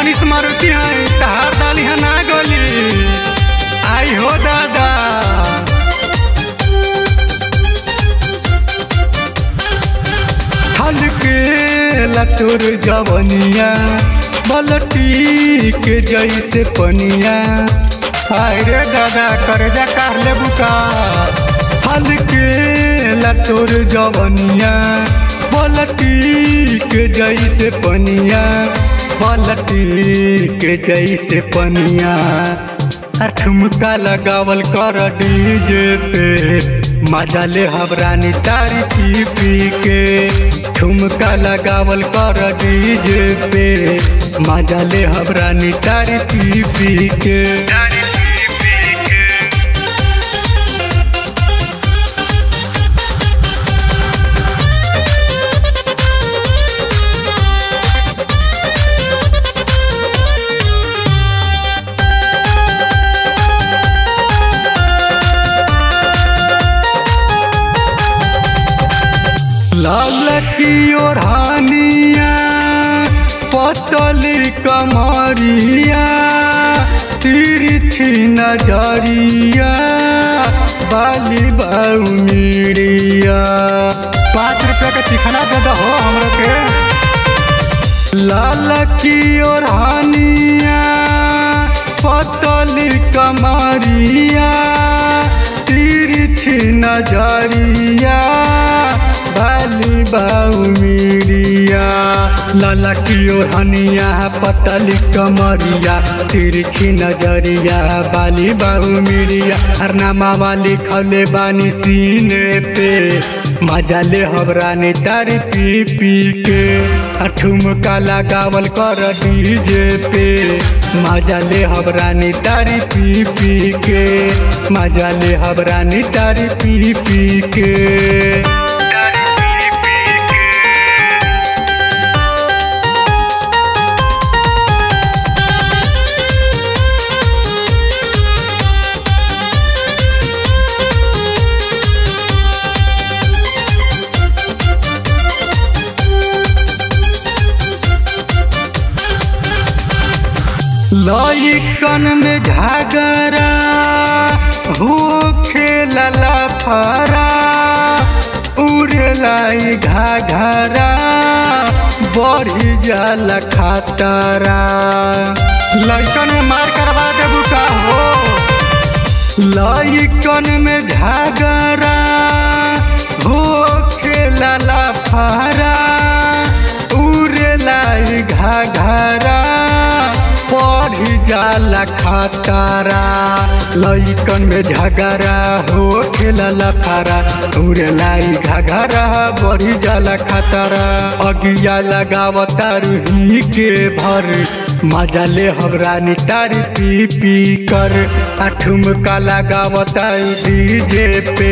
मनीष मारुति है तहार डाली है ना गली आई हो दादा। हल्के लतुर जवनिया बलटी के जैसे पनिया हाय रे दादा कर्जा काट ले बुका। हल्के लतुर जवनिया बलटी के जैसे पनिया बलटी के जैसे पनिया। ठुमका लगावल कर डीजे पे मजा ले हबरानी तारी पी पी के। ठुमका लगावल कर डीजे पे मजा ले हबरानी तारी पी पी के। लकी और हानिया पतली कमरिया तिरछी नजरिया बाली बाऊ मीडिया। 5 रुपया का चिकना दे दो हमरा के। लकी और हानिया पतली कमरिया तिरछी नजरिया बाली बाऊ मीडिया। ललकी और हनिया पतली कमरिया तिरछी नजरिया बाली बाऊ मीडिया। हरनामा वाली खले बानी सीने पे मजा ले हबरानी तारी पी पी के। ठुमका लगावल कर डीजे पे मजा ले हबरानी तारी पी पी के। मजा ले हबरानी तारी पी पी के। लइकन में झगड़ा हो खेलला फरा उड़लाई घाघरा बढ़ी जाला खतरा। लइकन में मार करवा देबू का हो। लइकन में झगड़ा हो खेलला फरा उड़लाई घाघरा बढ़ी जाला खतरा। लइकन में झगड़ा हो खेलला फारा उड़लाई घाघरा बढ़ी जाला खतरा। अगिया लगावता रूही के भर मजा ले हबरानी तारी पी पी कर। ठुमका लगावता डीजे पे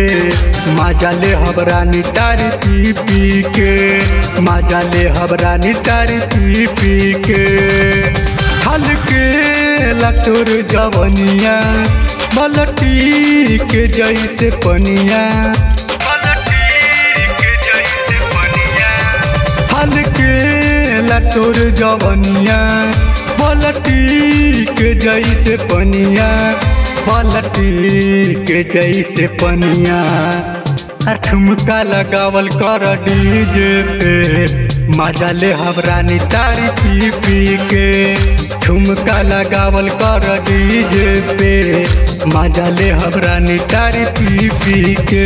मजा ले हबरानी तारी पी पी के। मजा ले हबरानी तारी पी पी के। हल्के लतुर जवनिया बलटी के जैसे पनिया हल्के लतुर जवनिया बलटी के जैसे पनिया बलटी के जैसे पनिया। ठुमका लगावल कर डीजे पे मजा ले हबरानी तारी पी पी के। ठुमका लगावल कर डीजे पे मजा ले हबरानी तारी पी पी के।